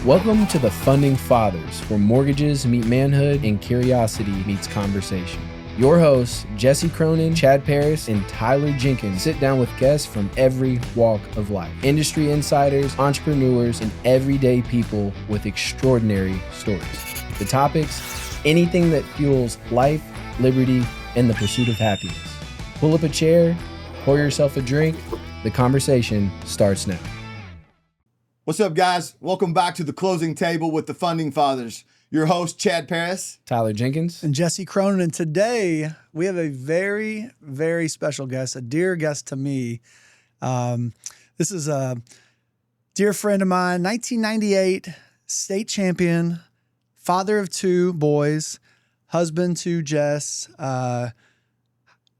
Welcome to the Funding Fathers, where mortgages meet manhood and curiosity meets conversation. Your hosts, Jesse Cronin, Chad Paris, and Tyler Jenkins sit down with guests from every walk of life. Industry insiders, entrepreneurs, and everyday people with extraordinary stories. The topics, anything that fuels life, liberty, and the pursuit of happiness. Pull up a chair, pour yourself a drink. The conversation starts now. What's up, guys? Welcome back to the closing table with the Funding Fathers. Your host, Chad Paris. Tyler Jenkins. And Jesse Cronin. And today we have a very, very special guest, a dear guest to me. This is a dear friend of mine, 1998 state champion, father of two boys, husband to Jess,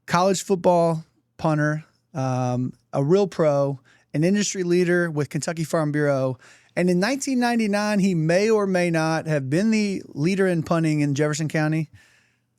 college football punter, a real pro, an industry leader with Kentucky Farm Bureau. And in 1999, he may or may not have been the leader in punting in Jefferson County,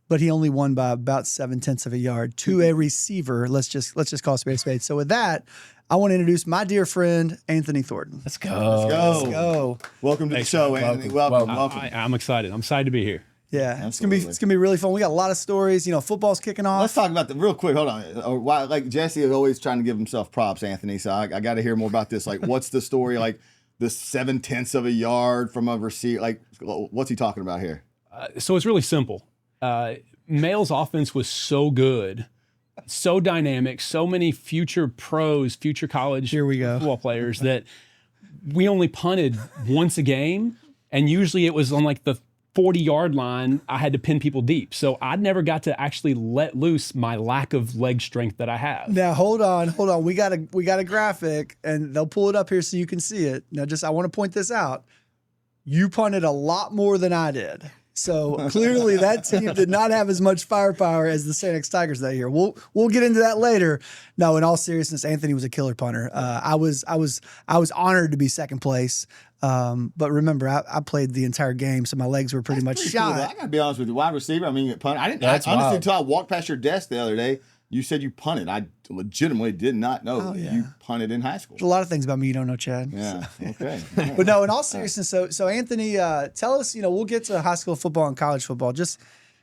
but he only won by about 0.7 of a yard to a receiver. Let's just call it a spade. So with that, I want to introduce my dear friend, Anthony Thornton. Let's go. Let's go. Welcome to the show, Anthony. Welcome. I'm excited. I'm excited to be here. Yeah, it's gonna be really fun. We got a lot of stories. You know, football's kicking off. Let's talk about the real quick. Hold on. Why, like Jesse is always trying to give himself props, Anthony. So I got to hear more about this. Like, what's the story? Like the 0.7 of a yard from a receiver. Like, what's he talking about here? So it's really simple. Male's offense was so good, so dynamic, so many future pros, future college football players that we only punted once a game, and usually it was on like the 40-yard line. I had to pin people deep. So I never got to actually let loose my lack of leg strength that I have. Now, hold on. We got a graphic, and they'll pull it up here so you can see it. Now, I want to point this out. You punted a lot more than I did. So clearly that team did not have as much firepower as the St. X Tigers that year. We'll get into that later. No, in all seriousness, Anthony was a killer punter. I was honored to be second place. But remember, I played the entire game, so my legs were pretty much shot. Cool, I gotta be honest with you, wide receiver. I mean, you punt. I didn't. Honestly, until I walked past your desk the other day, you said you punted. I legitimately did not know you punted in high school. There's a lot of things about me you don't know, Chad. Yeah. Okay. But no, in all seriousness, so Anthony, tell us. We'll get to high school football and college football. Just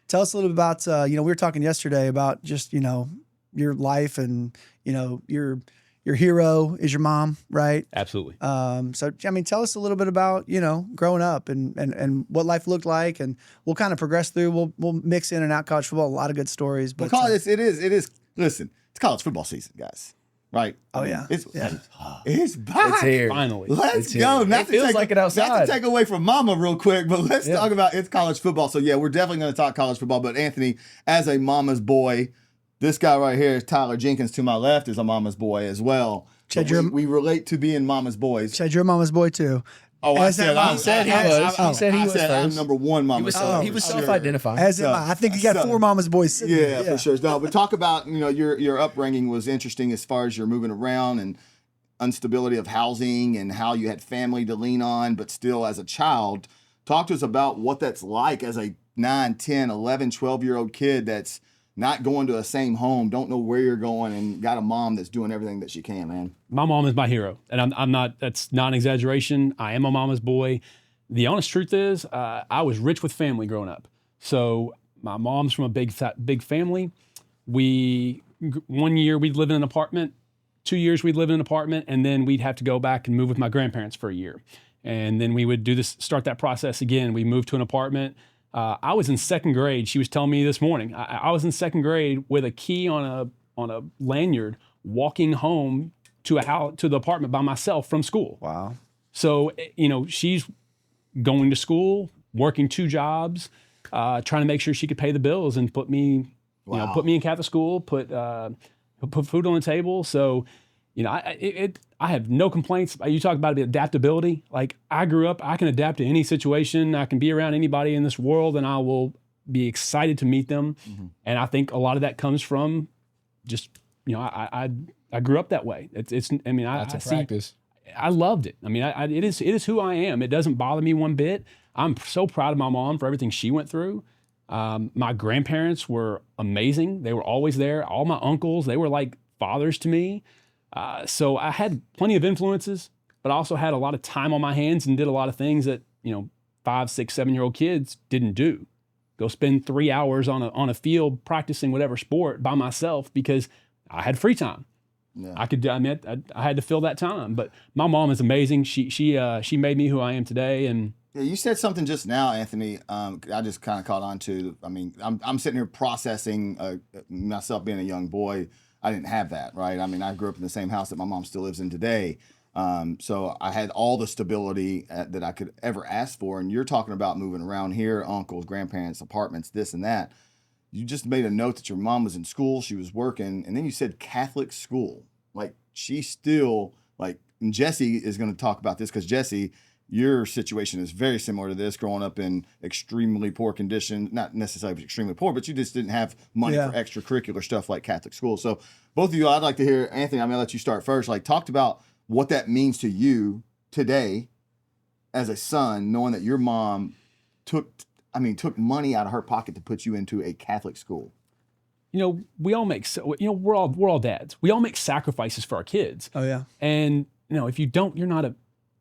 tell us a little bit about. We were talking yesterday about just your life and your hero is your mom, right? Absolutely. So, I mean, tell us a little bit about, growing up and what life looked like, and we'll kind of progress through. We'll mix in and out college football, a lot of good stories. But it is. Listen, it's college football season, guys. Right? Oh, yeah. It's back. It's here. Finally. Let's go. It feels like it outside. Not to take away from Mama real quick, but let's talk about it's college football. So, we're definitely going to talk college football. But, Anthony, as a mama's boy, this guy right here, Tyler Jenkins, to my left, is a mama's boy as well. Chad, we relate to being mama's boys. Chad, you're a mama's boy, too. Oh, he said he was first. I'm first. number one mama's boy. He was self-identified. As am I. I think you got 4 mama's boys sitting there. For sure. No, but talk about, your upbringing was interesting as far as you're moving around and instability of housing and how you had family to lean on, but still as a child. Talk to us about what that's like as a 9, 10, 11, 12-year-old kid that's not going to the same home, don't know where you're going, and got a mom that's doing everything that she can, man. My mom is my hero, and I'm not. That's not an exaggeration. I am a mama's boy. The honest truth is, I was rich with family growing up. So my mom's from a big family. 1 year we'd live in an apartment, 2 years we'd live in an apartment, and then we'd have to go back and move with my grandparents for a year, and then we would start that process again. We moved to an apartment. I was in second grade. She was telling me this morning. I was in second grade with a key on a lanyard, walking home to the apartment by myself from school. Wow. So she's going to school, working 2 jobs, trying to make sure she could pay the bills and put me in Catholic school, put food on the table. So I have no complaints. You talk about adaptability. Like, I grew up, I can adapt to any situation. I can be around anybody in this world, and I will be excited to meet them. Mm-hmm. And I think a lot of that comes from just, I grew up that way. That's a practice. I loved it. I mean, it is who I am. It doesn't bother me one bit. I'm so proud of my mom for everything she went through. My grandparents were amazing. They were always there. All my uncles, they were like fathers to me. So I had plenty of influences, but I also had a lot of time on my hands and did a lot of things that, 5, 6, 7-year-old kids didn't do. Go spend 3 hours on a field practicing whatever sport by myself because I had free time. Yeah. I had to fill that time. But my mom is amazing. She made me who I am today. And yeah, you said something just now, Anthony. I just kind of caught on to. I mean, I'm sitting here processing myself being a young boy. I didn't have that, right? I mean, I grew up in the same house that my mom still lives in today. So I had all the stability that I could ever ask for. And you're talking about moving around here, uncles, grandparents, apartments, this and that. You just made a note that your mom was in school, she was working, and then you said Catholic school. Like, she's still, like, and Jesse is going to talk about this because, Jesse, your situation is very similar to this, growing up in extremely poor conditions, not necessarily extremely poor, but you just didn't have money for extracurricular stuff like Catholic school. So both of you, I'd like to hear, Anthony, I'm going to let you start first. Like, talked about what that means to you today as a son, knowing that your mom took money out of her pocket to put you into a Catholic school. We all make, we're all dads. We all make sacrifices for our kids. Oh yeah. And if you don't, you're not a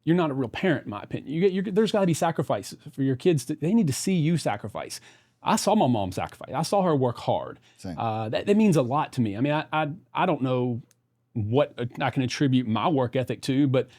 real parent, in my opinion. There's got to be sacrifices for your kids. They need to see you sacrifice. I saw my mom sacrifice. I saw her work hard. That means a lot to me. I mean, I don't know what I can attribute my work ethic to, but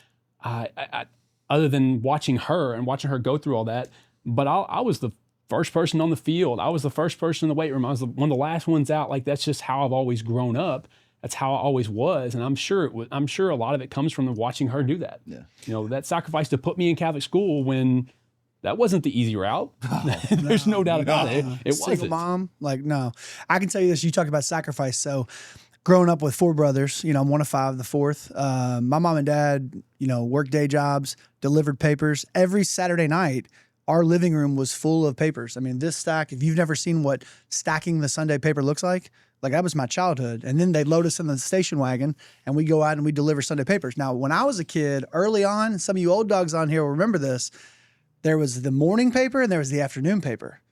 I other than watching her go through all that. But I was the first person on the field. I was the first person in the weight room. I was one of the last ones out. Like, that's just how I've always grown up. That's how I always was. And I'm sure a lot of it comes from watching her do that. Yeah. That sacrifice to put me in Catholic school when that wasn't the easy route. There's no doubt about it. It Single wasn't. mom, no. I can tell you this. You talked about sacrifice. So, growing up with 4 brothers, I'm one of 5, the 4th. My mom and dad, worked day jobs, delivered papers every Saturday night. Our living room was full of papers. I mean, this stack, if you've never seen what stacking the Sunday paper looks like that was my childhood. And then they'd load us in the station wagon and we go out and we deliver Sunday papers. Now, when I was a kid, early on, some of you old dogs on here will remember this, there was the morning paper and there was the afternoon paper.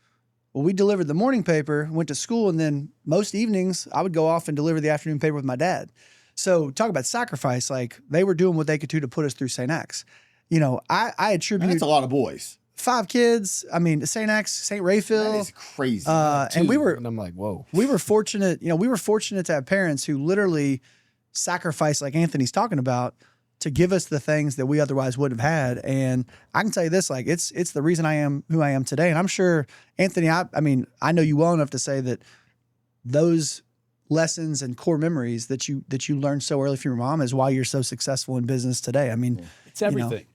Well, we delivered the morning paper, went to school, and then most evenings I would go off and deliver the afternoon paper with my dad. So talk about sacrifice, like they were doing what they could do to put us through St. X. I attribute— That's a lot of boys. 5 kids. I mean, St. X, St. Raphael. That is crazy. And I'm like, whoa. We were fortunate, we were fortunate to have parents who literally sacrificed, like Anthony's talking about, to give us the things that we otherwise wouldn't have had. And I can tell you this, like it's the reason I am who I am today. And I'm sure, Anthony, I know you well enough to say that those lessons and core memories that you learned so early from your mom is why you're so successful in business today. I mean, it's everything.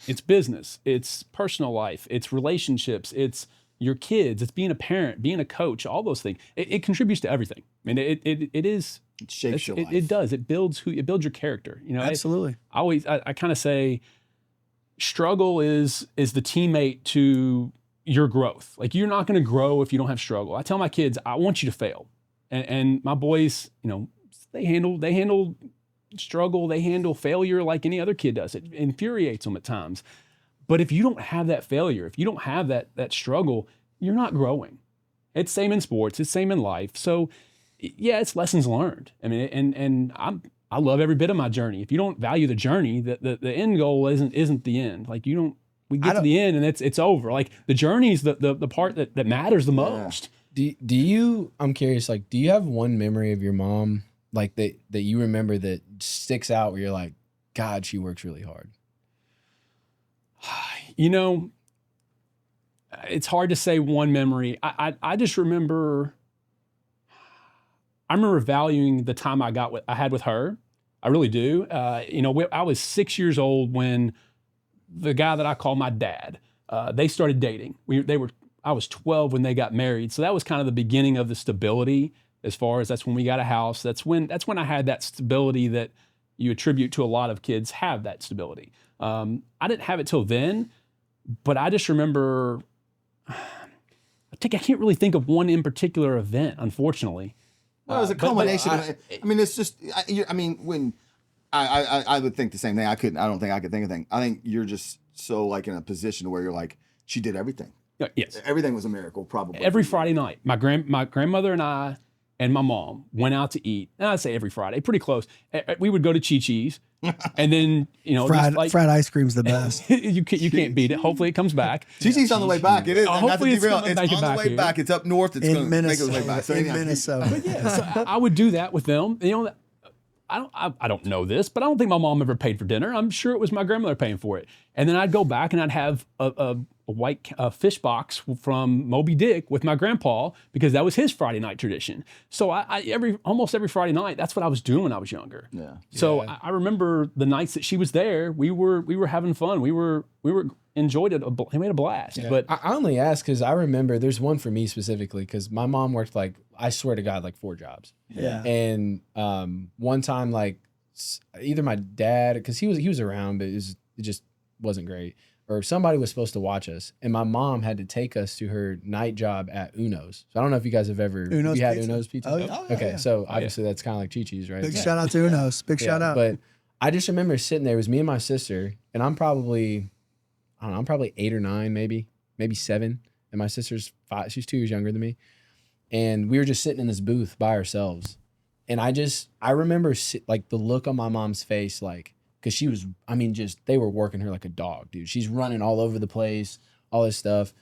It's business, it's personal life, it's relationships, it's your kids, it's being a parent, being a coach, all those things. It contributes to everything. I mean, it shapes your life. It does. It builds your character. Absolutely. I kind of say struggle is the teammate to your growth. Like, you're not going to grow if you don't have struggle. I tell my kids, I want you to fail. And my boys, they handle struggle, they handle failure like any other kid does. It infuriates them at times. But if you don't have that failure, if you don't have that struggle, you're not growing. It's same in sports, it's same in life. So yeah, it's lessons learned. I mean, and I love every bit of my journey. If you don't value the journey, the end goal isn't the end. Like, we get to the end and it's over. Like, the journey is the part that matters the most. Do you, I'm curious, like, do you have one memory of your mom, like, that you remember that sticks out where you're like, God, she works really hard? It's hard to say one memory. I just remember, valuing the time I had with her. I really do. I was 6 years old when the guy that I call my dad, they started dating. I was 12 when they got married. So that was kind of the beginning of the stability, as far as that's when we got a house. That's when I had that stability that you attribute to a lot of kids have that stability. I didn't have it till then, but I just remember, I can't really think of one in particular event, unfortunately. Well, it was a culmination. It's just, when I would think the same thing. I don't think I could think of anything. I think you're just so, like, in a position where you're like, she did everything. Yes. Everything was a miracle, probably. Every Friday night, my grandmother and I and my mom went out to eat. And I'd say every Friday, pretty close. We would go to Chi-Chi's. And then, fried just ice cream's the best. you can't beat it. Hopefully it comes back. Chichi's on the way back. It is. Hopefully it's on make it the back way here. back. It's up north. It's going to make its way back. So in anyhow, Minnesota. Yeah, so I would do that with them. I don't know this, but I don't think my mom ever paid for dinner. I'm sure it was my grandmother paying for it. And then I'd go back and I'd have a white fish box from Moby Dick with my grandpa because that was his Friday night tradition. So almost every Friday night, that's what I was doing when I was younger. Yeah. So I remember the nights that she was there, we were having fun. We were enjoyed it. He made a blast. Yeah. But I only ask because I remember there's one for me specifically because my mom worked I swear to God, 4 jobs. Yeah. And one time, either my dad, because he was around, but it just wasn't great, or somebody was supposed to watch us, and my mom had to take us to her night job at Uno's. So I don't know if you guys have ever had Uno's Pizza. Oh, yeah. Okay, so obviously that's kind of like Chi-Chi's, right? Big shout out to Uno's. Big shout out. But I just remember sitting there. It was me and my sister, and I'm probably 8 or 9, maybe 7, and my sister's 5. She's 2 years younger than me. And we were just sitting in this booth by ourselves. And I remember the look on my mom's face, because she was, they were working her like a dog, dude. She's running all over the place, all this stuff.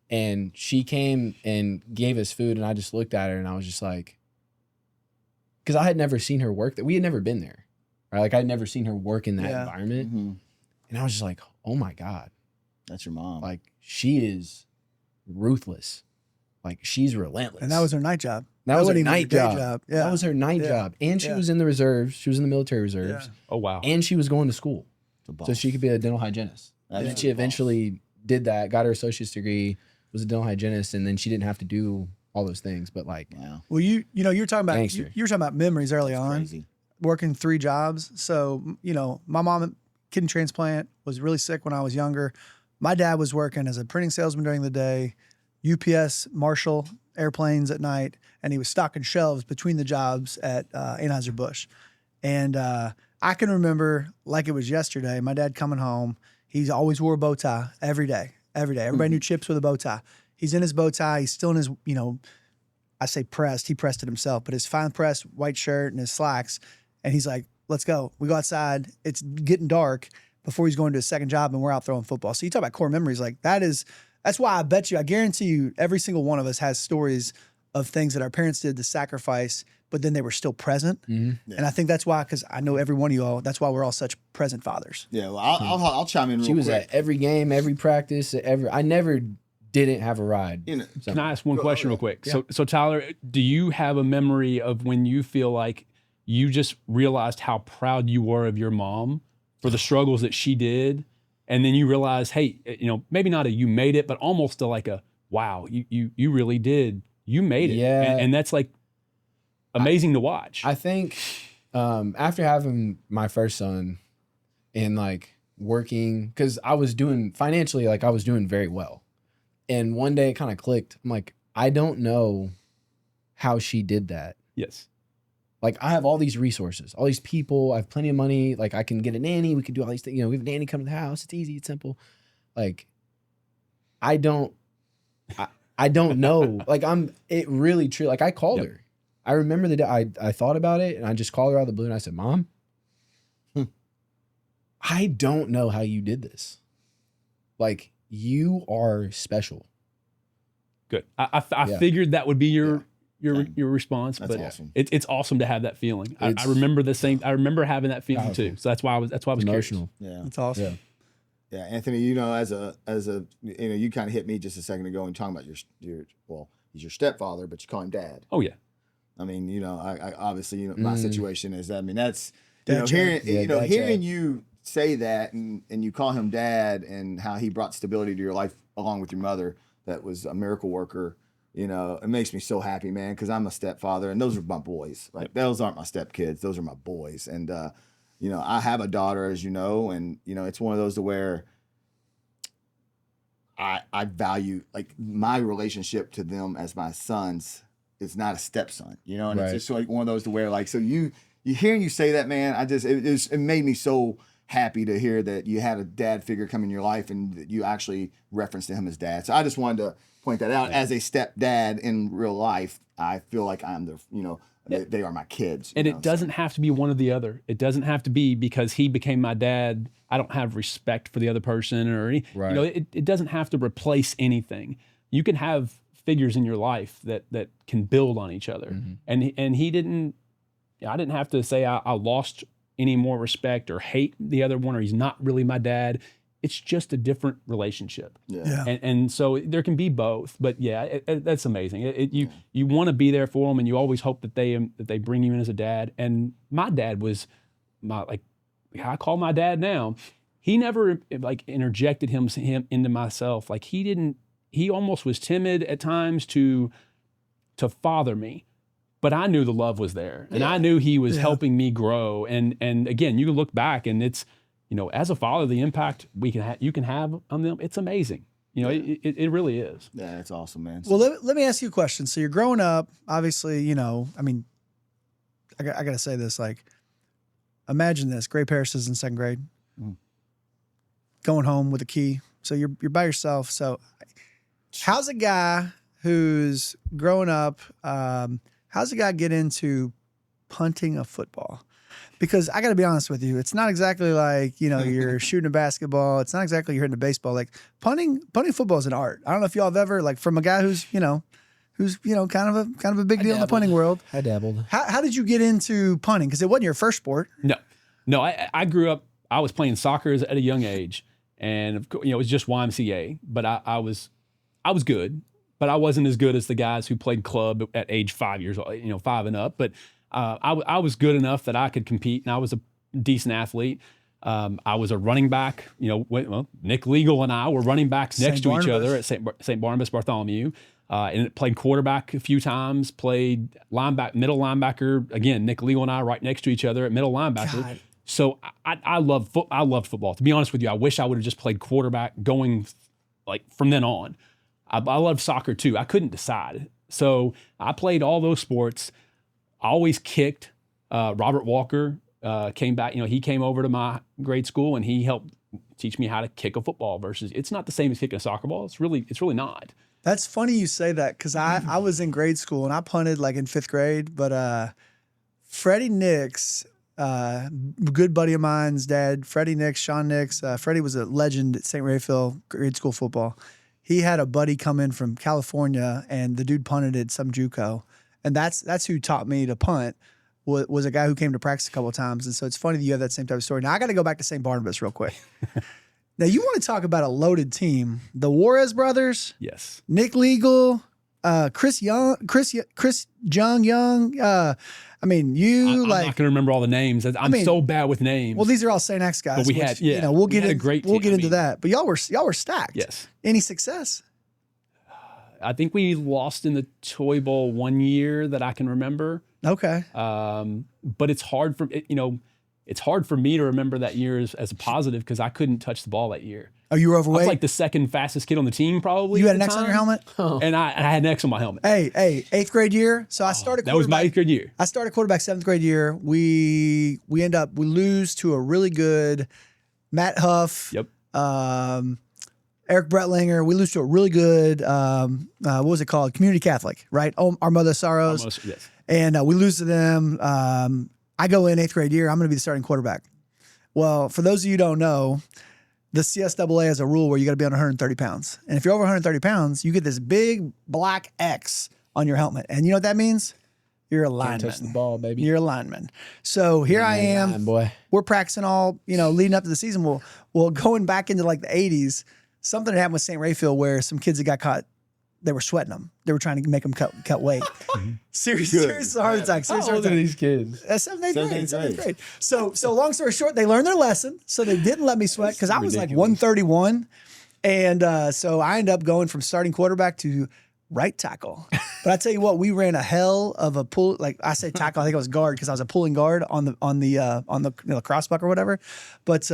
And she came and gave us food, and I just looked at her, and I was just like, because I had never seen her work, we had never been there, right? I had never seen her work in that environment. Mm-hmm. And I was just like, oh my God. That's your mom. She is ruthless. She's relentless. And that was her night job. That was her wasn't even night day job. Yeah. That was her night job. And she was in the reserves. She was in the military reserves. Yeah. oh wow. And she was going to school. So she could be a dental hygienist. And then she eventually did that, got her associate's degree, was a dental hygienist, and then she didn't have to do all those things. But wow. Well, you were talking about you were talking about memories early on. Crazy. Working 3 jobs. So, my mom, kidney transplant, was really sick when I was younger. My dad was working as a printing salesman during the day, UPS Marshall airplanes at night, and he was stocking shelves between the jobs at Anheuser-Busch. And I can remember like it was yesterday, my dad coming home. He's always wore a bow tie every day. Everybody knew Chips with a bow tie. He's in his bow tie. He's still in his, I say pressed. He pressed it himself, but his fine pressed white shirt and his slacks. And he's like, let's go. We go outside. It's getting dark before he's going to his second job, and we're out throwing football. So you talk about core memories. That's why I guarantee you every single one of us has stories of things that our parents did to sacrifice, but then they were still present. Mm-hmm. Yeah. And I think that's why, because I know every one of you all, that's why we're all such present fathers. Yeah, well, I'll chime in real quick. She was at every game, every practice, I never didn't have a ride. Can I ask one question real quick? Yeah. So Tyler, do you have a memory of when you feel like you just realized how proud you were of your mom for the struggles that she did? And then you realize, hey, maybe not you made it, but almost a wow, you really did. You made it. Yeah. And that's amazing to watch. I think after having my first son and working, because I was doing financially, I was doing very well. And one day it kind of clicked. I'm like, I don't know how she did that. Yes. I have all these resources, all these people. I have plenty of money. I can get a nanny. We can do all these things. We have a nanny come to the house. It's easy. It's simple. I don't know. It really true. I called her. I remember the day I thought about it, and I just called her out of the blue, and I said, Mom, I don't know how you did this. You are special. Good. I figured that would be your response, that's but awesome. It's awesome to have that feeling. I remember the same. I remember having that feeling too. So that's why I was emotional. Curious. Yeah, that's awesome. Yeah, Anthony, as a you kind of hit me just a second ago and talking about he's your stepfather, but you call him dad. Oh yeah. I obviously my situation is that's Dad hearing you say that and you call him dad and how he brought stability to your life along with your mother that was a miracle worker. It makes me so happy, man, because I'm a stepfather and those are my boys. Those aren't my stepkids; those are my boys. And I have a daughter, as you know, and it's one of those to where I value my relationship to them as my sons. It's not a stepson, and right. It's just one of those to where so you hearing you say that, man, it made me so happy to hear that you had a dad figure come in your life and that you actually referenced to him as dad. So I just wanted to point that out. As a stepdad in real life, I feel like I'm the They are my kids. And it doesn't have to be one or the other. It doesn't have to be because he became my dad, I don't have respect for the other person or any, Right. It doesn't have to replace anything. You can have figures in your life that can build on each other. And he didn't, I didn't have to say I lost any more respect or hate the other one or he's not really my dad. It's just a different relationship. Yeah. And so there can be both, but that's amazing. You want to be there for them, and you always hope that they bring you in as a dad. And my dad was I call my dad now. He never interjected him into myself. Like he almost was timid at times to father me, but I knew the love was there, and I knew he was helping me grow. And again, you can look back, and it's, as a father, the impact you can have on them, it's amazing. It really is. Yeah, it's awesome, man. Well, let me ask you a question. So you're growing up, obviously, I mean, I got to say this, like, imagine this, Gray Paris is in 2nd grade, going home with a key. So you're by yourself. So how's a guy who's growing up, how's a guy get into punting a football? Because I got to be honest with you, it's not exactly like, you're shooting a basketball. It's not exactly you're hitting a baseball. Like punting football is an art. I don't know if y'all have ever, like, from a guy who's kind of a big deal in the punting world. I dabbled. How did you get into punting? Because it wasn't your first sport. No. I grew up. I was playing soccer at a young age, and of course, it was just YMCA. But I was good, but I wasn't as good as the guys who played club at age 5 years old, 5 and up. But I was good enough that I could compete, and I was a decent athlete. I was a running back. Nick Legal and I were running backs next to each other at St. Barnabas Bartholomew, and played quarterback a few times. Played middle linebacker again. Nick Legal and I right next to each other at middle linebacker. God. So I loved football. To be honest with you, I wish I would have just played quarterback going from then on. I loved soccer too. I couldn't decide, so I played all those sports. I always kicked. Robert Walker came back. He came over to my grade school and he helped teach me how to kick a football. Versus, it's not the same as kicking a soccer ball. It's really not. That's funny you say that, because I was in grade school and I punted like in 5th grade. But Freddie Nix, good buddy of mine's dad, Freddie Nix, Sean Nix. Freddie was a legend at St. Raphael grade school football. He had a buddy come in from California, and the dude punted at some JUCO. And that's who taught me to punt, was a guy who came to practice a couple of times. And so it's funny that you have that same type of story. Now I got to go back to St. Barnabas real quick. Now you want to talk about a loaded team. The Juarez brothers. Yes. Nick Legal, Chris Young. I'm not going to remember all the names. I'm so bad with names. Well, these are all St. X guys. But we had we'll get a great team. We'll get into that. But y'all were stacked. Yes. Any success? I think we lost in the Toy Bowl one year that I can remember. Okay. But it's hard for me to remember that year as a positive because I couldn't touch the ball that year. Oh, you were overweight? I was like the second fastest kid on the team probably. You had an X on your helmet? And I had an X on my helmet. Hey, 8th grade year. So I started That was my 8th grade year. I started quarterback 7th grade year. We lose to a really good Matt Huff. Yep. Eric Brettlinger. We lose to a really good, what was it called? Community Catholic, right? Our Mother Sorrows. Almost, yes. And we lose to them. I go in 8th grade year. I'm going to be the starting quarterback. Well, for those of you who don't know, the CSAA has a rule where you got to be on 130 pounds. And if you're over 130 pounds, you get this big black X on your helmet. And you know what that means? You're a lineman. Can't touch the ball, baby. You're a lineman. So here I am. Line, boy. We're practicing all, leading up to the season. Well, going back into like the 80s, something happened with St. Raphael where some kids that got caught, they were sweating them. They were trying to make them cut weight. Serious heart attack. How old are these kids? 7th, 8th grade. So long story short, they learned their lesson. So they didn't let me sweat because I was like 131. And so I ended up going from starting quarterback to right tackle. But I tell you what, we ran a hell of a pull. Like I say tackle, I think it was guard because I was a pulling guard on the crossbuck or whatever. But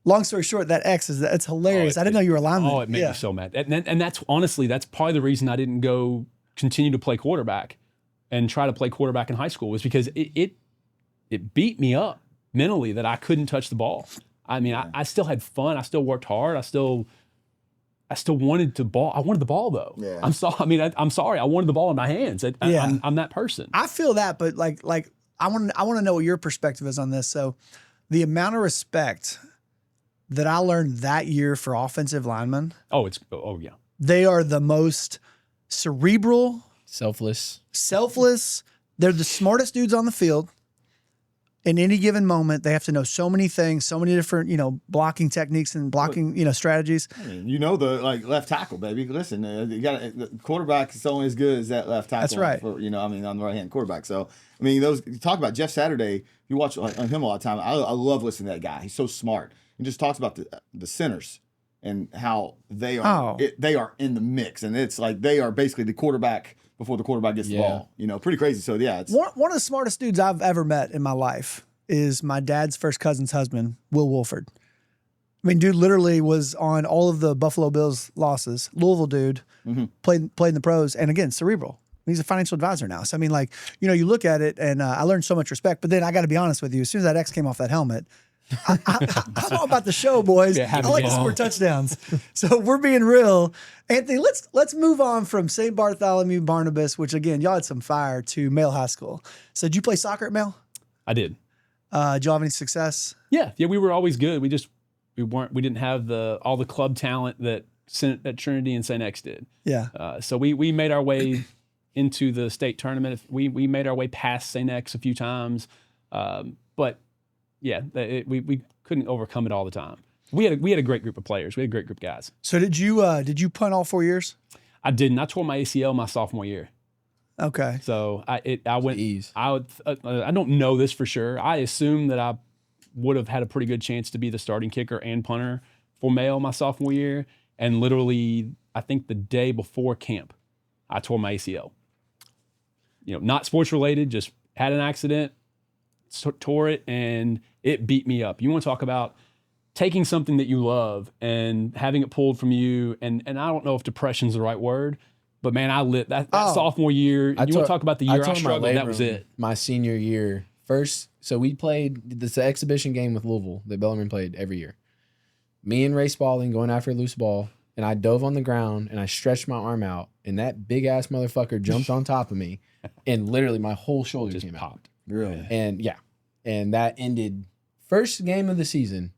long story short, that X it's hilarious. I didn't know you were a lineman. Oh, it made me so mad. And that's honestly, that's probably the reason I didn't go continue to play quarterback and try to play quarterback in high school was because it beat me up mentally that I couldn't touch the ball. I mean, I still had fun. I still worked hard. I still I still wanted to ball. I wanted the ball though. Yeah. I'm sorry. I mean, I'm sorry. I wanted the ball in my hands. I'm that person. I feel that, but like I want to know what your perspective is on this. So the amount of respect that I learned that year for offensive linemen, Oh yeah. they are the most cerebral, Selfless. They're the smartest dudes on the field. In any given moment, they have to know so many things, so many different, blocking techniques and blocking, strategies. I mean, the left tackle, baby. Listen, you got the quarterback is only as good as that left tackle. That's right. On the right hand quarterback. So, I mean, you talk about Jeff Saturday. You watch on him a lot of time. I love listening to that guy. He's so smart. He just talks about the centers and how they are. They are in the mix, and it's like they are basically the quarterback before the quarterback gets the ball. Pretty crazy. So yeah, it's one of the smartest dudes I've ever met in my life is my dad's first cousin's husband, Will Wolford. I mean, dude literally was on all of the Buffalo Bills losses. Louisville dude, played in the pros, and again, cerebral. He's a financial advisor now. So I mean, you look at it, and I learned so much respect. But then I got to be honest with you, as soon as that X came off that helmet, I'm all about the show, boys. I like to score touchdowns. So we're being real. Anthony, let's move on from St. Bartholomew Barnabas, which again, y'all had some fire, to Male High School. So did you play soccer at Male? I did. Did y'all have any success? Yeah. We were always good. We didn't have all the club talent that Trinity and St. X did. Yeah. So we made our way into the state tournament. We made our way past St. X a few times, but yeah, we couldn't overcome it all the time. We had a great group of players. We had a great group of guys. So did you punt all 4 years? I didn't. I tore my ACL my sophomore year. Okay. So I went. Ease. I don't know this for sure. I assume that I would have had a pretty good chance to be the starting kicker and punter for Male my sophomore year. And literally, I think the day before camp, I tore my ACL. Not sports related, just had an accident, tore it, and it beat me up. You want to talk about taking something that you love and having it pulled from you, and I don't know if depression's the right word, but man, I lit that sophomore year. You want to talk about the year I struggled, that was it. My senior year. First, so we played this exhibition game with Louisville that Bellarmine played every year. Me and Ray Spalding going after a loose ball, and I dove on the ground, and I stretched my arm out, and that big-ass motherfucker jumped on top of me, and literally my whole shoulder Just came popped. out. really. And that ended first game of the season.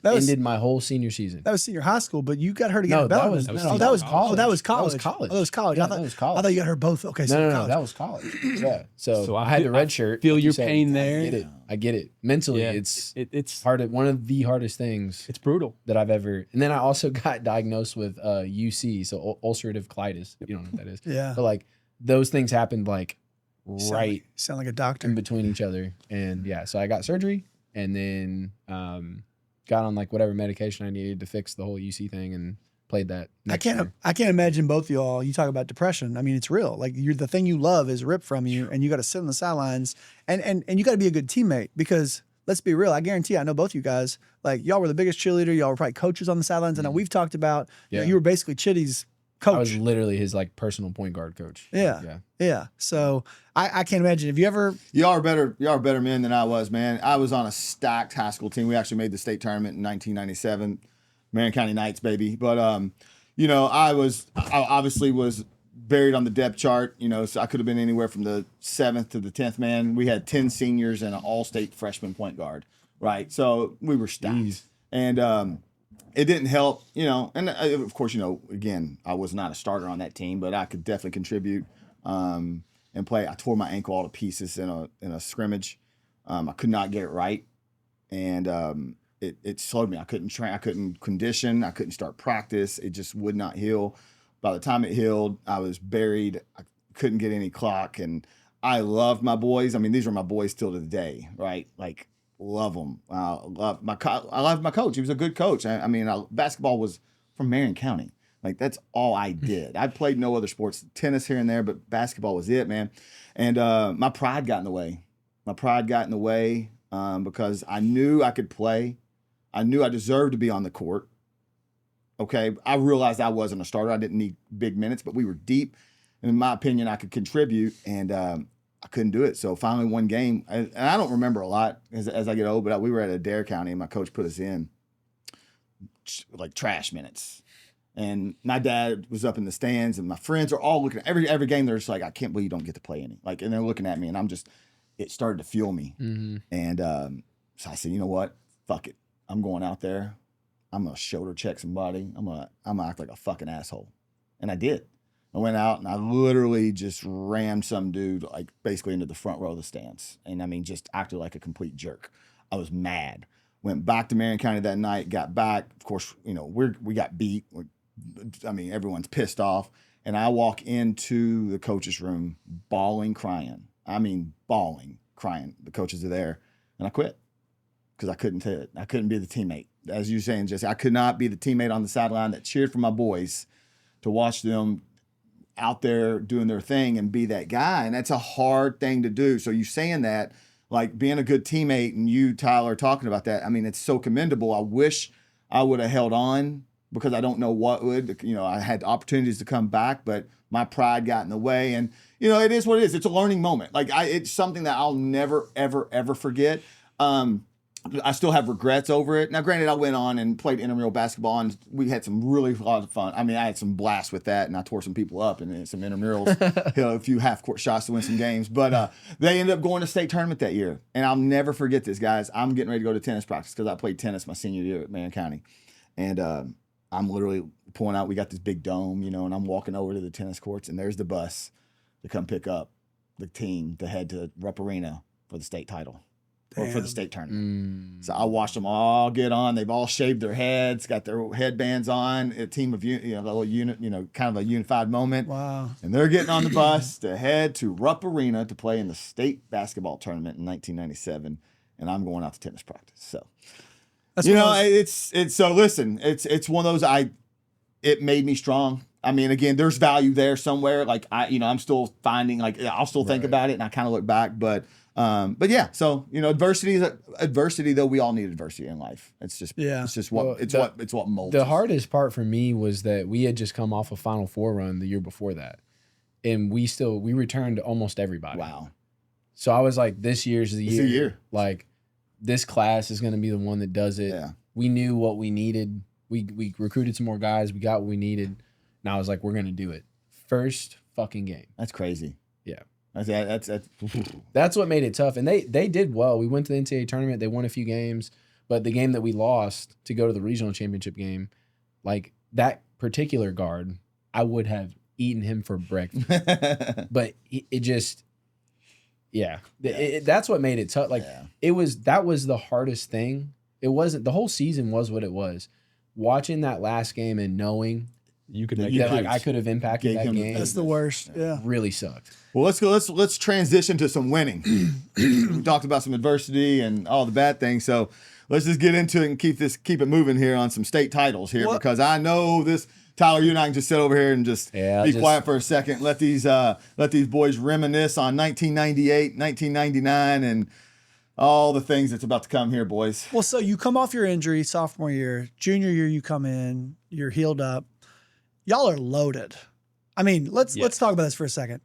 Ended my whole senior season. That was senior high school, but you got hurt again No, at that Bellarmine. was That was college. college. That was college. Oh, that was college. Yeah, that was college. I thought you got hurt both. Okay, so No, college. that was college. Yeah. So I I had feel- the red shirt. feel like you your said. pain there. I get it. Mentally, Yeah, it's hard. One of the hardest things It's brutal. that I've ever. And then I also got diagnosed with UC, so ulcerative colitis. You don't know what that is. Yeah. But those things happened Sound like a doctor. in between each other, and so I got surgery, and then got on whatever medication I needed to fix the whole UC thing, and played that. I can't imagine both of y'all. You talk about depression. I mean, it's real. The thing you love is ripped from you, and you got to sit on the sidelines, and you got to be a good teammate, because let's be real. I guarantee I know both you guys. Y'all were the biggest cheerleader. Y'all were probably coaches on the sidelines. I know we've talked about. You were basically Chitty's coach. I was literally his personal point guard coach. Yeah. So I can't imagine. Have you ever? Y'all are better men than I was, man. I was on a stacked high school team. We actually made the state tournament in 1997, Marion County Knights, baby. But I obviously was buried on the depth chart. So I could have been anywhere from the 7th to the 10th man. We had 10 seniors and an all-state freshman point guard, right? So we were stacked, and it didn't help, And of course, again, I was not a starter on that team, but I could definitely contribute. And play. I tore my ankle all to pieces in a scrimmage. I could not get it right, and it slowed me. I couldn't train. I couldn't condition. I couldn't start practice. It just would not heal. By the time it healed, I was buried. I couldn't get any clock, and I loved my boys. I mean, these are my boys still to the day, right? Love them. I love my coach. He was a good coach. Basketball was from Marion County. That's all I did. I played no other sports, tennis here and there, but basketball was it, man. And my pride got in the way. Because I knew I could play. I knew I deserved to be on the court. Okay, I realized I wasn't a starter. I didn't need big minutes, but we were deep. And in my opinion, I could contribute, and I couldn't do it. So finally one game, and I don't remember a lot as I get old, but we were at Adair County, and my coach put us in trash minutes. And my dad was up in the stands, and my friends are all looking at every game. They're just like, I can't believe you don't get to play any. Like, and they're looking at me, and it started to fuel me. Mm-hmm. And so I said, you know what? Fuck it. I'm going out there. I'm gonna shoulder check somebody. I'm gonna act like a fucking asshole. And I did. I went out and I literally just rammed some dude like basically into the front row of the stands. And I mean, just acted like a complete jerk. I was mad. Went back to Marion County that night, got back. Of course, you know, we got beat. I mean, everyone's pissed off. And I walk into the coach's room bawling, crying. I mean, bawling, crying. The coaches are there. And I quit because I couldn't do it. I couldn't be the teammate. As you were saying, Jesse, I could not be the teammate on the sideline that cheered for my boys to watch them out there doing their thing and be that guy. And that's a hard thing to do. So you saying that, like being a good teammate, and you, Tyler, talking about that, I mean, it's so commendable. I wish I would have held on because I don't know what would, you know, I had opportunities to come back, but my pride got in the way. And, you know, it is what it is. It's a learning moment. Like it's something that I'll never, ever, ever forget. I still have regrets over it. Now, granted, I went on and played intramural basketball, and we had some really lot of fun. I mean, I had some blast with that, and I tore some people up in some intramurals, hit a few half-court shots to win some games. But they ended up going to state tournament that year, and I'll never forget this, guys. I'm getting ready to go to tennis practice because I played tennis my senior year at Marion County, and I'm literally pulling out. We got this big dome, you know, and I'm walking over to the tennis courts, and there's the bus to come pick up the team to head to Rupp Arena for the state title. Or for the state tournament. So I watched them all get on. They've all shaved their heads, got their headbands on. A team of, you know, a little unit, you know, kind of a unified moment. Wow. And they're getting on the bus to head to Rupp Arena to play in the state basketball tournament in 1997. And I'm going out to tennis practice. So, That's you know, it's so listen, it's one of those, it made me strong. I mean, again, there's value there somewhere. Like I'm still finding, like, I'll still think about it and I kind of look back, but yeah, so you know, adversity though, we all need adversity in life. It's just what molds the us. hardest part for me was that we had just come off a Final Four run the year before that, and we returned almost everybody. Wow. So I was like, this year's the year. It's the year. Like this class is going to be the one that does it. Yeah. We knew what we needed. We recruited some more guys. We got what we needed. And I was like, we're going to do it. First fucking game. That's crazy. Yeah. That's what made it tough. And they did well. We went to the NCAA tournament. They won a few games. But the game that we lost to go to the regional championship game, like that particular guard, I would have eaten him for breakfast. But it just, that's what made it tough. Like that was the hardest thing. It wasn't, the whole season was what it was. Watching that last game and knowing you could make that, like I could have impacted that game. That's the worst. Yeah. Really sucked. Well, let's transition to some winning. We talked about some adversity and all the bad things, so let's just get into it and keep it moving here on some state titles here, because I know this. Tyler, you and I can just sit over here and just be quiet for a second. Let these boys reminisce on 1998, 1999, and all the things that's about to come here, boys. Well, so you come off your injury sophomore year, junior year you come in, you're healed up. Y'all are loaded. I mean, let's talk about this for a second.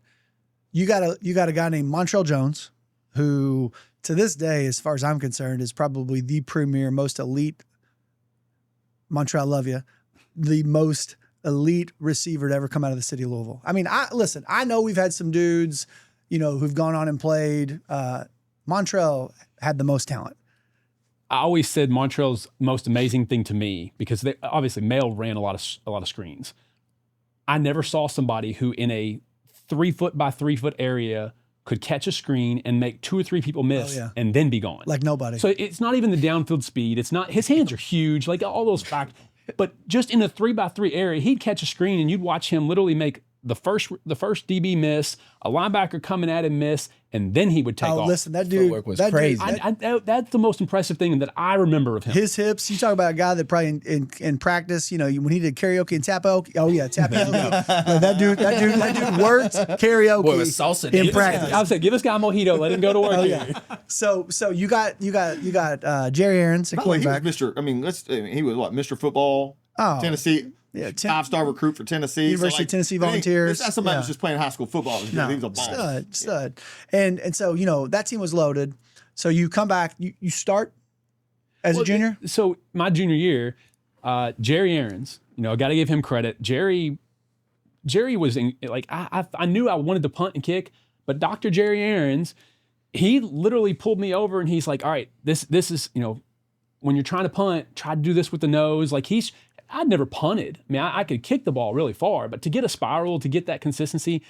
You got a guy named Montrell Jones, who to this day, as far as I'm concerned, is probably the premier, most elite. Montrell, I love you. The most elite receiver to ever come out of the city of Louisville. I mean, I know we've had some dudes, who've gone on and played. Montrell had the most talent. I always said Montrell's most amazing thing to me, because obviously Male ran a lot of screens. I never saw somebody who in a 3 foot by 3 foot area could catch a screen and make 2 or 3 people miss and then be gone. Like nobody. So it's not even the downfield speed. It's not, his hands are huge, like all those facts. But just in a 3 by 3 area, he'd catch a screen and you'd watch him literally make the first DB miss, a linebacker coming at him miss, and then he would take off. Listen, that dude footwork was crazy. That's the most impressive thing that I remember of him. His hips. You talk about a guy that probably in practice, when he did karaoke and tapoke. Oh yeah, tapoke. that dude worked karaoke. Boy, with salsa in practice. I would say, give this guy a mojito, let him go to work. So you got Jerry Aarons at quarterback. He was what, Mr. Football, Tennessee. Yeah, 5-star recruit for Tennessee. University of Tennessee Volunteers. That's somebody who's just playing high school football. He was a ball. Stud. And so, that team was loaded. So you come back, you start as a junior? So my junior year, Jerry Aarons, I got to give him credit. Jerry was I knew I wanted to punt and kick, but Dr. Jerry Aarons, he literally pulled me over and he's like, all right, this is, when you're trying to punt, try to do this with the nose. Like I'd never punted. I mean, I could kick the ball really far, but to get a spiral, to get that consistency,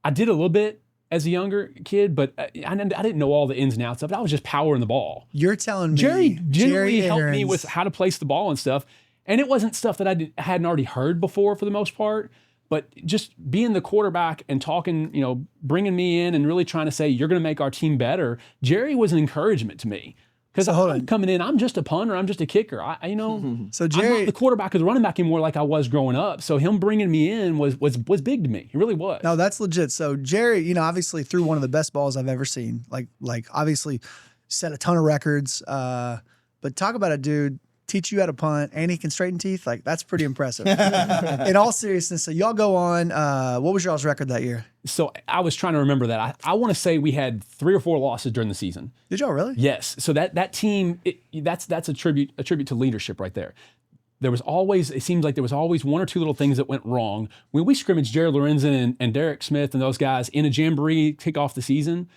I did a little bit as a younger kid, but I didn't know all the ins and outs of it. I was just powering the ball. You're telling me Jerry generally helped me Aarons. with how to place the ball and stuff. And it wasn't stuff that I hadn't already heard before for the most part, but just being the quarterback and talking, bringing me in and really trying to say, you're going to make our team better. Jerry was an encouragement to me. Because I'm coming in, I'm just a punter, I'm just a kicker. So Jerry, I'm not the quarterback or the running back anymore like I was growing up. So him bringing me in was big to me. It really was. No, that's legit. So Jerry, obviously threw one of the best balls I've ever seen. Like obviously set a ton of records. But talk about a dude teach you how to punt and he can straighten teeth. Like that's pretty impressive. In all seriousness, so y'all go on. What was y'all's record that year? So I was trying to remember that. I want to say we had 3 or 4 losses during the season. Did y'all really? Yes. So that team, that's a tribute to leadership right there. It seems like there was always 1 or 2 little things that went wrong. When we scrimmaged Jared Lorenzen and Derek Smith and those guys in a jamboree kick off the season,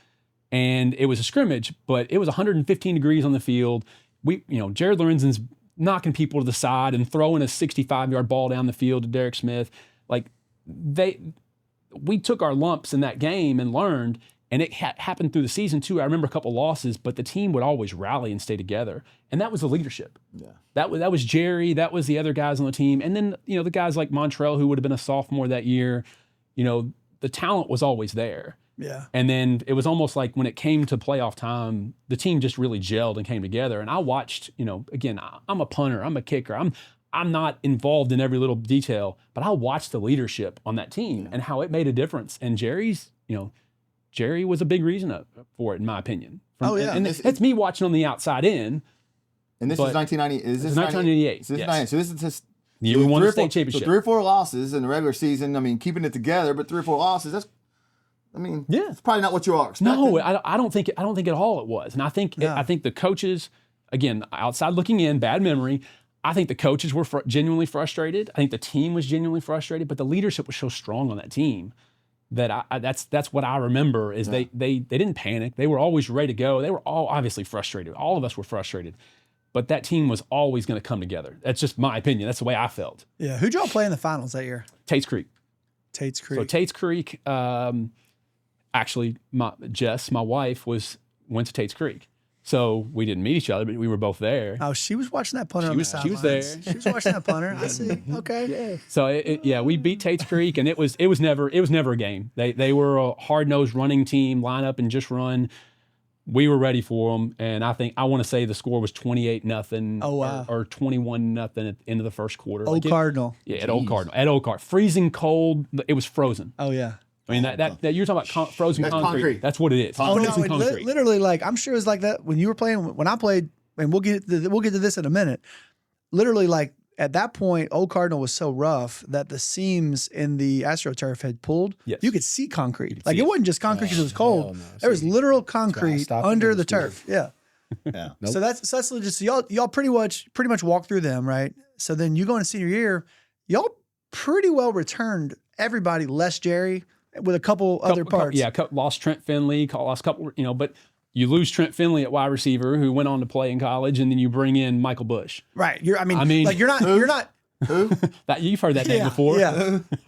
and it was a scrimmage, but it was 115 degrees on the field. Jared Lorenzen's knocking people to the side and throwing a 65-yard ball down the field to Derek Smith. Like we took our lumps in that game and learned, and it happened through the season too. I remember a couple losses, but the team would always rally and stay together, and that was the leadership. Yeah, that was Jerry. That was the other guys on the team, and then the guys like Montrell, who would have been a sophomore that year. The talent was always there. Yeah. And then it was almost like when it came to playoff time, the team just really gelled and came together. And I watched, again, I'm a punter, I'm a kicker, I'm not involved in every little detail, but I watched the leadership on that team and how it made a difference. And Jerry was a big reason for it, in my opinion. And it's me watching on the outside in. And this is 1990. Is this 1998? So this is just the year we won the state championship. So 3 or 4 losses in the regular season. I mean, keeping it together, but 3 or 4 losses. It's probably not what you are expecting. No, I don't think at all it was. And I think the coaches, again, outside looking in, bad memory, I think the coaches were genuinely frustrated. I think the team was genuinely frustrated, but the leadership was so strong on that team that that's what I remember is they didn't panic. They were always ready to go. They were all obviously frustrated. All of us were frustrated. But that team was always going to come together. That's just my opinion. That's the way I felt. Yeah. Who'd y'all play in the finals that year? Tate's Creek. So Tate's Creek, actually, my wife, went to Tate's Creek. So we didn't meet each other, but we were both there. Oh, she was watching that punter on the sidelines. She was there. She was watching that punter. I see. Okay. Yeah. So we beat Tate's Creek, and it was never a game. They were a hard-nosed running team, line up and just run. We were ready for them, and I want to say the score was 28-0. Oh wow. Or 21-0 at the end of the first quarter. Old Cardinal. At Old Cardinal. Freezing cold. It was frozen. Oh yeah. I mean that you're talking about frozen concrete. That's what it is. Oh Frozen no, concrete. Literally, like I'm sure it was like that when you were playing. When I played, and we'll get to this in a minute. Literally, like at that point, Old Cardinal was so rough that the seams in the AstroTurf had pulled. Yes. You could see concrete. Like it wasn't just concrete because it was cold. No. There was literal concrete under the turf. Yeah. Yeah. Nope. So that's legit. So y'all pretty much walked through them, right? So then you go into senior year, y'all pretty well returned everybody less Jerry with a couple other parts. Lost Trent Finley, lost a couple, but you lose Trent Finley at wide receiver, who went on to play in college, and then you bring in Michael Bush. Right. You're not. Who? You've heard that name before.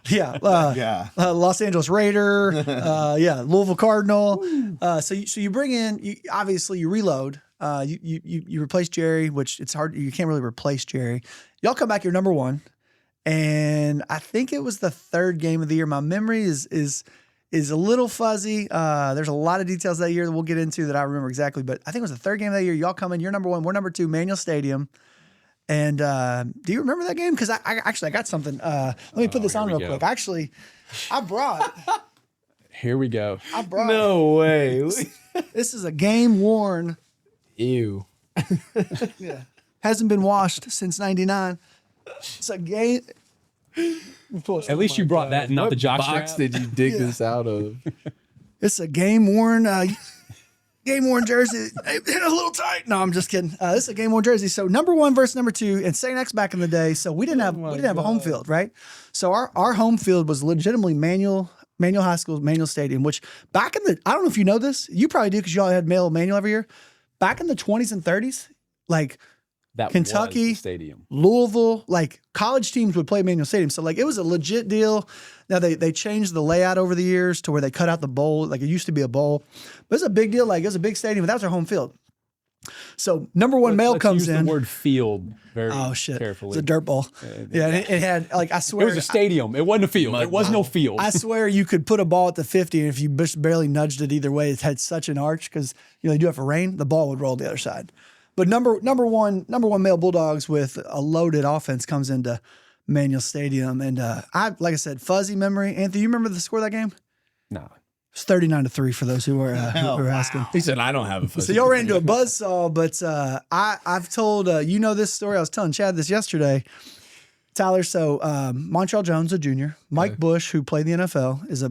Yeah. Los Angeles Raider. Louisville Cardinal. So you bring in. Obviously you reload. You replace Jerry, which it's hard. You can't really replace Jerry. Y'all come back. You're number 1. And I think it was the 3rd game of the year. My memory is a little fuzzy. There's a lot of details that year that we'll get into that I remember exactly. But I think it was the 3rd game of that year. Y'all come in. You're number 1. We're number 2. Manual Stadium. And do you remember that game? Because I got something. Let me put this on real quick. Actually, I brought. Here we go. No way. This is a game worn. Ew. Yeah. Hasn't been washed since '99. It's a game. At least you brought that and not the jock box strap. did you dig this out of? It's a game worn game worn jersey. Hit a little tight. No, I'm just kidding. This is a game worn jersey. So number 1 versus number 2 and St. X back in the day. So we didn't have a home field, right? So our home field was legitimately Manual High School's Manual Stadium, which back in the, I don't know if you know this, you probably do because you all had Manual every year. Back in the 20s and 30s, like That Kentucky, was the stadium. Louisville, like college teams would play Manual Stadium. So like it was a legit deal. Now they changed the layout over the years to where they cut out the bowl. Like it used to be a bowl, but it's a big deal. Like it was a big stadium, but that was our home field. So number 1 male comes in. The word field very carefully. It's a dirt ball. Yeah, and it had like I swear it was a stadium. It wasn't a field. There was no field. I swear you could put a ball at the 50, and if you just barely nudged it either way, it had such an arch because they do it for rain. The ball would roll the other side. But number one male Bulldogs with a loaded offense comes into Manual Stadium, and like I said, fuzzy memory. Anthony, you remember the score of that game? No. It's 39-3 for those who were asking. He said, I don't have a fuzzy. So y'all ran into a buzzsaw, but I've told this story. I was telling Chad this yesterday. Tyler, so Montrell Jones, a junior. Mike Bush, who played in the NFL, is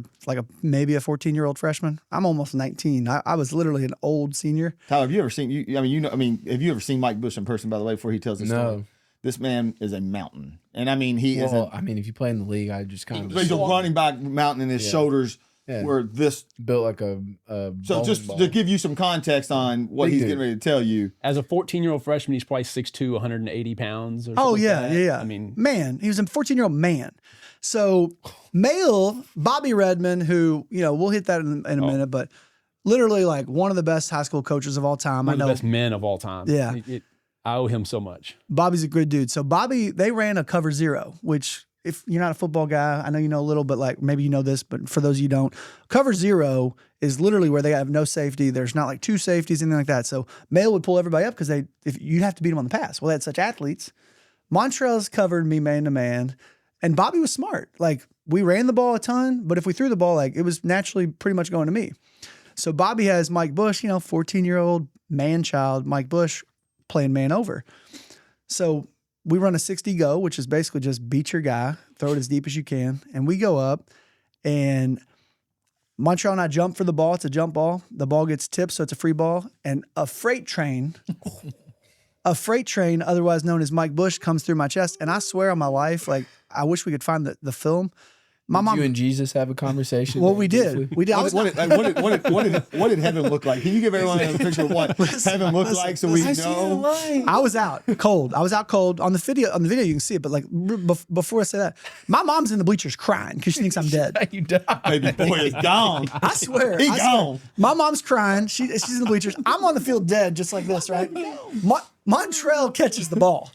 maybe a 14-year-old freshman. I'm almost 19. I was literally an old senior. Tyler, have you ever seen have you ever seen Mike Bush in person, by the way, before he tells the story? No. This man is a mountain. And I mean, he is if you play in the league, I just kind of he's a running back mountain, and his shoulders were this built like a so just ball. to give you some context on what he's getting ready to tell you. As a 14-year-old freshman, he's probably 6'2", 180 pounds. Or something like that. Yeah. I mean, man, he was a 14-year-old man. So male Bobby Redman, who we'll hit that in a minute, but literally like one of the best high school coaches of all time. One of the best men of all time. Yeah, I owe him so much. Bobby's a good dude. So Bobby, they ran a cover 0, which if you're not a football guy, I know you know a little, but like maybe you know this, but for those of you who don't, cover 0 is literally where they have no safety. There's not like 2 safeties, anything like that. So male would pull everybody up because if you have to beat them on the pass. Well, they had such athletes. Montrell's covered me man to man, and Bobby was smart. Like we ran the ball a ton, but if we threw the ball, like it was naturally pretty much going to me. So Bobby has Mike Bush, 14-year-old man child, Mike Bush playing man over. So we run a 60 go, which is basically just beat your guy, throw it as deep as you can. And we go up, and Montrell and I jump for the ball. It's a jump ball. The ball gets tipped, so it's a free ball. And a freight train, otherwise known as Mike Bush, comes through my chest. And I swear on my life, like I wish we could find the film. My mom, you and Jesus have a conversation? Well, we did. We did. What did heaven look like? Can you give everyone a picture of what heaven looked like so we know? I was out cold. On the video you can see it, but like before I say that, my mom's in the bleachers crying because she thinks I'm dead. You died. Baby boy is gone. I swear. He gone. My mom's crying. She's in the bleachers. I'm on the field dead, just like this, right? Montrell catches the ball.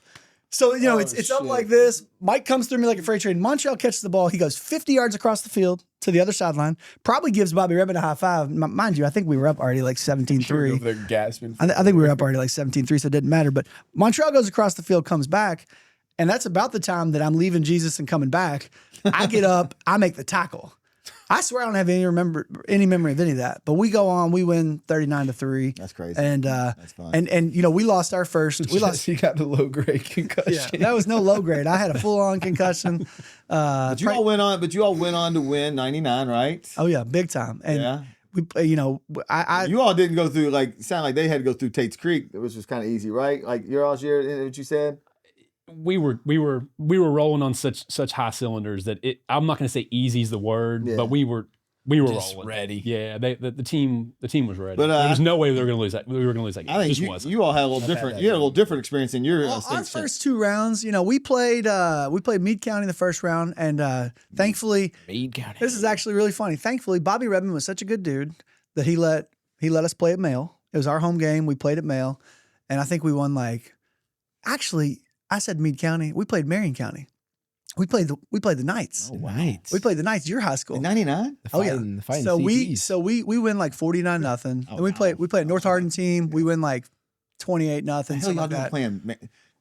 So, it's up like this. Mike comes through me like a freight train. Montrell catches the ball. He goes 50 yards across the field to the other sideline. Probably gives Bobby Redman a high five. Mind you, I think we were up already like 17-3. They're gasping. I think we were up already like 17-3, so it didn't matter. But Montrell goes across the field, comes back, and that's about the time that I'm leaving Jesus and coming back. I get up, I make the tackle. I swear I don't have any memory of any of that. But we go on, we win 39-3. That's crazy. And that's fun. And we lost our first. You got the low grade concussion. Yeah, that was no low grade. I had a full on concussion. But you all went on to win 99, right? Oh yeah, big time. And we, you all didn't go through sound like they had to go through Tate's Creek, which was kind of easy, right? Like your all year, what you said. We were rolling on such high cylinders that I'm not going to say easy is the word, but we were just rolling. Ready. Yeah, the team was ready. But there was no way we were going to lose that. We were going to lose that game. I think you all had a little different. You had a little different experience in your. Our first 2 rounds, we played Meade County in the first round, and thankfully, Meade County. This is actually really funny. Thankfully, Bobby Redman was such a good dude that he let us play at Male. It was our home game. We played at Male, and I think we won actually. I said Meade County. We played Marion County. We played the Knights. Oh, wow. We played the Knights. Your high school. In 99? Oh yeah. So we win 49-0. And we played a North Hardin team. We win 28-0. Something like that. Playing.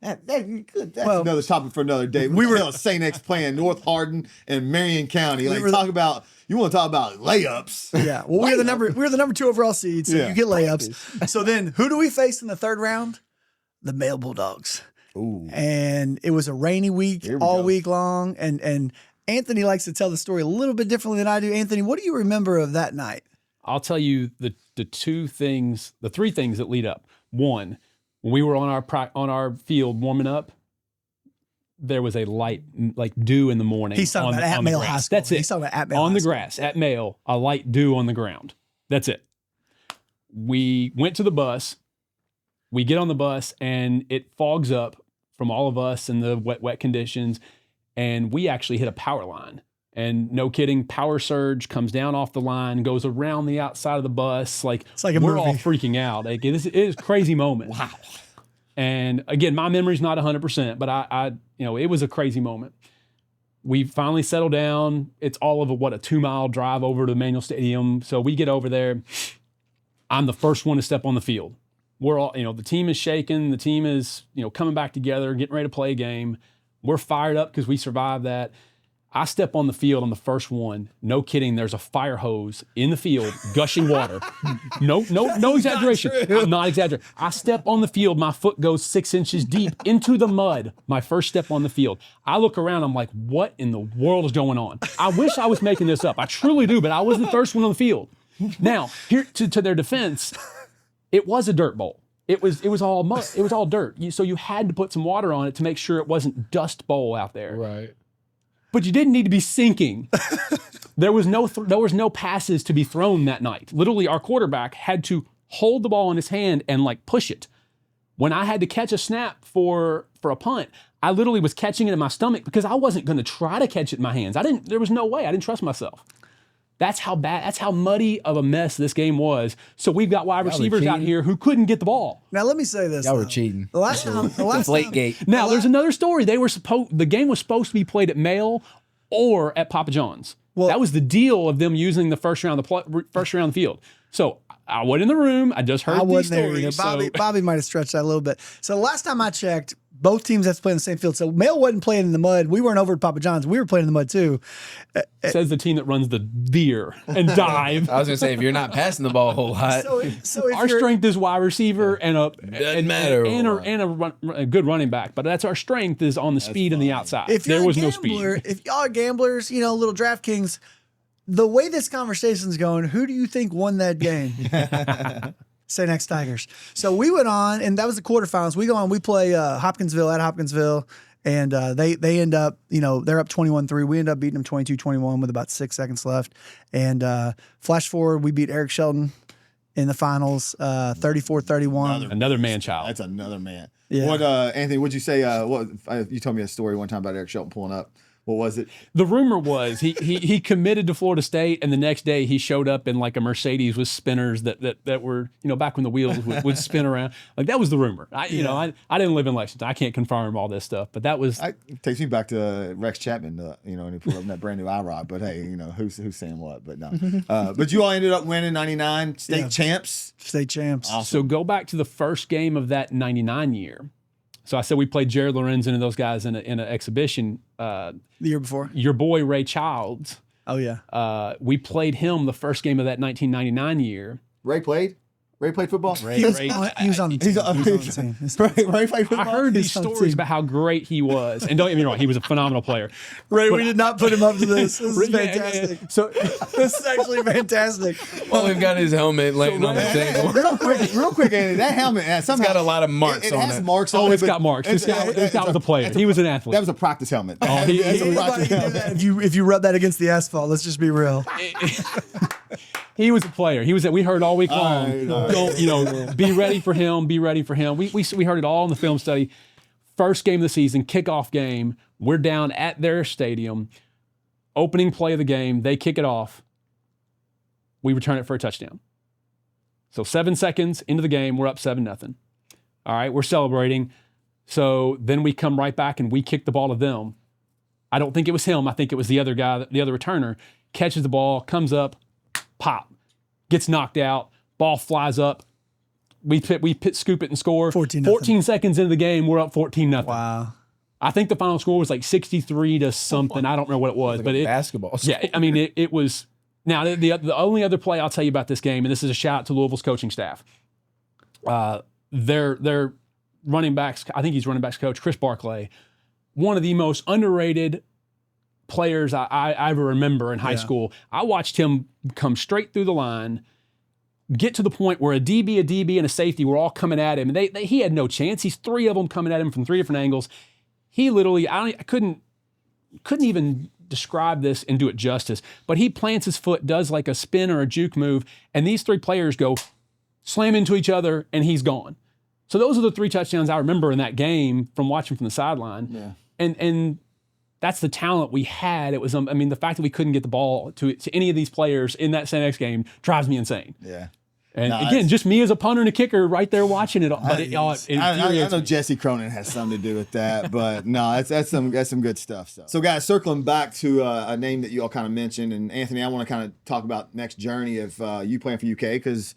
That's another topic for another day. We were St. X playing North Hardin and Marion County. You want to talk about layups? Yeah. Well, we were the number 2 overall seed, so you get layups. So then, who do we face in the 3rd round? The Male Bulldogs. Ooh. And it was a rainy week all week long. And Anthony likes to tell the story a little bit differently than I do. Anthony, what do you remember of that night? I'll tell you the three things that lead up. One, when we were on our field warming up, there was a light, like dew in the morning. He's talking about at Mail High School. That's it. He's talking about at Mail on High the School. grass at Mail, a light dew on the ground. That's it. We went to the bus. We get on the bus and it fogs up from all of us in the wet conditions, and we actually hit a power line. And no kidding, power surge comes down off the line, goes around the outside of the bus. Like, it's like a we're movie. all freaking out. Like, it is a crazy moment. Wow. And again, my memory's not 100%, but I it was a crazy moment. We finally settle down. It's all of a 2-mile drive over to Manual Stadium. So we get over there. I'm the first one to step on the field. We're all, the team is shaking. The team is, coming back together, getting ready to play a game. We're fired up because we survived that. I step on the field on the first one. No kidding. There's a fire hose in the field, gushing water. No exaggeration. I'm not exaggerating. I step on the field. My foot goes 6 inches deep into the mud. My first step on the field. I look around. I'm like, what in the world is going on? I wish I was making this up. I truly do, but I was the first one on the field. Now, here to their defense, it was a dirt bowl. It was all mud. It was all dirt. So you had to put some water on it to make sure it wasn't dust bowl out there. Right. But you didn't need to be sinking. There was no passes to be thrown that night. Literally, our quarterback had to hold the ball in his hand and push it. When I had to catch a snap for a punt, I literally was catching it in my stomach because I wasn't going to try to catch it in my hands. There was no way. I didn't trust myself. That's how bad. That's how muddy of a mess this game was. So we've got wide receivers out here who couldn't get the ball. Now let me say this. Y'all were cheating. The last time, Deflate gate. Now there's another story. The game was supposed to be played at Mail or at Papa John's. Well, that was the deal of them using the first round of the field. So I wasn't in the room. I just heard these stories. Bobby might have stretched that a little bit. So the last time I checked, both teams have to play in the same field. So Mail wasn't playing in the mud. We weren't over at Papa John's. We were playing in the mud too. Says the team that runs the veer and dive. I was gonna say, if you're not passing the ball a whole lot, so our strength is wide receiver and a good running back. But that's our strength is on the speed and the outside. There was no speed. If y'all are gamblers, little DraftKings, the way this conversation's going, who do you think won that game? St. X Tigers. So we went on, and that was the quarterfinals. We go on, we play Hopkinsville at Hopkinsville, and they end up, they're up 21-3. We end up beating them 22-21 with about 6 seconds left. And flash forward, we beat Eric Shelton in the finals, 34-31. Another man child. That's another man. Yeah. What, Anthony, what'd you say? You told me a story one time about Eric Shelton pulling up. What was it? The rumor was he committed to Florida State, and the next day he showed up in a Mercedes with spinners that were back when the wheels would spin around. That was the rumor. I didn't live in Lexington. I can't confirm all this stuff, but that was. It takes me back to Rex Chapman, and he pulled up that brand new IROD. But hey, who's saying what? But no. But you all ended up winning 99 state champs. State champs. Awesome. So go back to the first game of that 99 year. So I said we played Jared Lorenzen and those guys in an exhibition. The year before. Your boy Ray Childs. Oh yeah. We played him the first game of that 1999 year. Ray played football. He was on the team. Ray played football. I heard these stories about how great he was, and don't get me wrong, he was a phenomenal player. Ray, we did not put him up to this. This is fantastic. So this is actually fantastic. Well, we've got his helmet laying on the table. Real quick, Andy, that helmet it's got a lot of marks on has it. marks on it. Oh, it's got marks. This guy was a player. He was an athlete. That was a practice helmet. If you rub that against the asphalt, let's just be real. He was a player. We heard all week long. Don't, be ready for him. Be ready for him. We heard it all in the film study. First game of the season, kickoff game. We're down at their stadium. Opening play of the game. They kick it off. We return it for a touchdown. So 7 seconds into the game, we're up 7-0. All right, we're celebrating. So then we come right back and we kick the ball to them. I don't think it was him. I think it was the other guy, the other returner. Catches the ball, comes up, pop, gets knocked out, ball flies up. We scoop it and score. 14 seconds into the game, we're up 14-0. Wow. I think the final score was 63 to something. I don't remember what it was. But basketball score. Yeah, I mean, it was. Now, the only other play I'll tell you about this game, and this is a shout out to Louisville's coaching staff. Their running backs, I think he's running backs coach, Chris Barclay, one of the most underrated players I ever remember in high school. I watched him come straight through the line, get to the point where a DB, and a safety were all coming at him. And he had no chance. He's 3 of them coming at him from 3 different angles. He literally, I couldn't even describe this and do it justice, but he plants his foot, does like a spin or a juke move, and these 3 players go slam into each other, and he's gone. So those are the 3 touchdowns I remember in that game from watching from the sideline. Yeah. And that's the talent we had. It was, I mean, the fact that we couldn't get the ball to any of these players in that San X game drives me insane. Yeah. And again, just me as a punter and a kicker right there watching it. But I know Jesse Cronin has something to do with that, but no, that's some good stuff. So guys, circling back to a name that you all kind of mentioned, and Anthony, I want to kind of talk about next journey of you playing for UK, because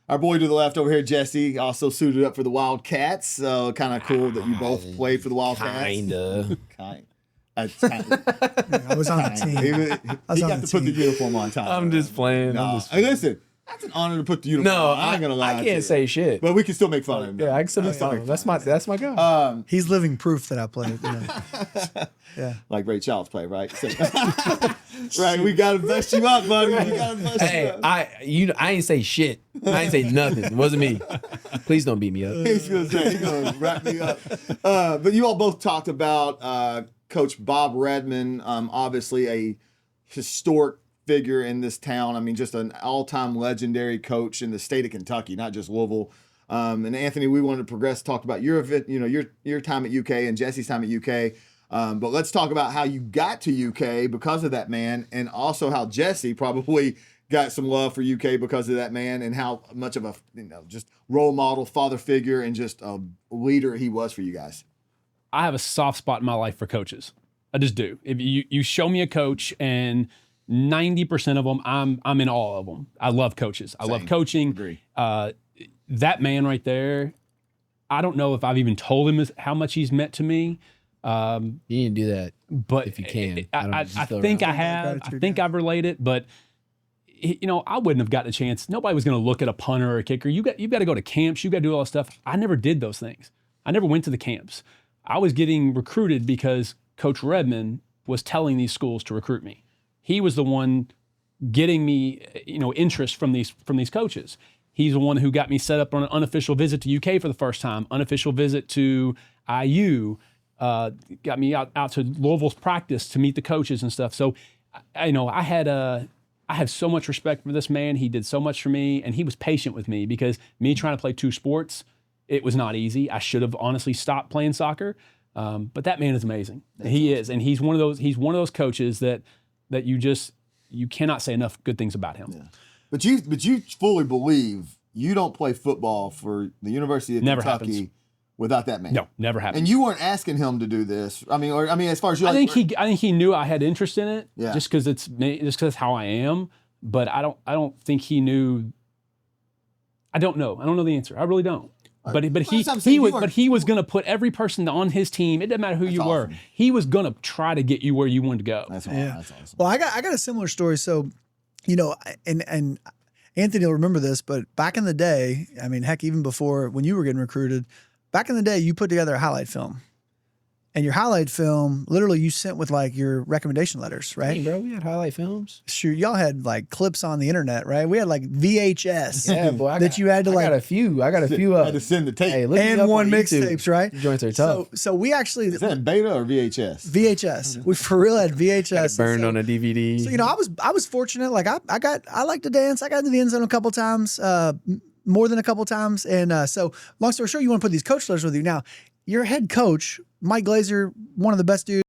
our boy to the left over here, Jesse, also suited up for the Wildcats. So kind of cool that you both played for the Wildcats. Kinda. I was on the team. He got to put the uniform on top. I'm just playing. No. Hey, listen, that's an honor to put the uniform on. I'm not gonna lie. I can't say shit. But we can still make fun of him. Yeah, I can still make fun of him. That's my guy. He's living proof that I played. Yeah. Like Ray Charles played, right? So, right, we gotta bust you up, buddy. We gotta bust you up. I ain't say shit. I ain't say nothing. It wasn't me. Please don't beat me up. He's gonna wrap me up. But you all both talked about Coach Bob Redman, obviously a historic figure in this town. I mean, just an all-time legendary coach in the state of Kentucky, not just Louisville. And Anthony, we wanted to progress, talk about your time at UK and Jesse's time at UK. But let's talk about how you got to UK because of that man, and also how Jesse probably got some love for UK because of that man, and how much of a just role model, father figure, and just a leader he was for you guys. I have a soft spot in my life for coaches. I just do. If you show me a coach, and 90% of them, I'm in awe of them. I love coaches. I love coaching. Agree. That man right there, I don't know if I've even told him how much he's meant to me. You need to do that, but if you can. I think I have. I think I've related, but I wouldn't have gotten a chance. Nobody was going to look at a punter or a kicker. You've got to go to camps. You've got to do all that stuff. I never did those things. I never went to the camps. I was getting recruited because Coach Redman was telling these schools to recruit me. He was the one getting me, interest from these coaches. He's the one who got me set up on an unofficial visit to UK for the first time, unofficial visit to IU, got me out to Louisville's practice to meet the coaches and stuff. So, I have so much respect for this man. He did so much for me, and he was patient with me, because me trying to play 2 sports, it was not easy. I should have honestly stopped playing soccer, but that man is amazing. He is, and he's one of those coaches that you cannot say enough good things about him. Yeah. But you fully believe you don't play football for the University of Kentucky without that man. No, never happened. And you weren't asking him to do this. I mean, as far as you, I think he knew I had interest in it. Yeah. Just because it's how I am. But I don't think he knew. I don't know. I don't know the answer. I really don't. But he was going to put every person on his team. It doesn't matter who you were. He was going to try to get you where you wanted to go. That's awesome. Well, I got a similar story. So, and Anthony will remember this, but back in the day, I mean, heck, even before when you were getting recruited, back in the day, you put together a highlight film. And your highlight film, literally, you sent with like your recommendation letters, right? Hey, bro, we had highlight films. Shoot, y'all had like clips on the internet, right? We had like VHS. Yeah, boy, you had to I got a few. I had to send the tape. Hey, look and one mixtapes, right? Joints are tough. So we actually is that in beta or VHS? VHS. We for real had VHS. Burned on a DVD. So I was fortunate. Like I like to dance. I got into the end zone a couple times, more than a couple times. And so long story short, you want to put these coach letters with you now. Your head coach, Mike Glazer, one of the best dudes.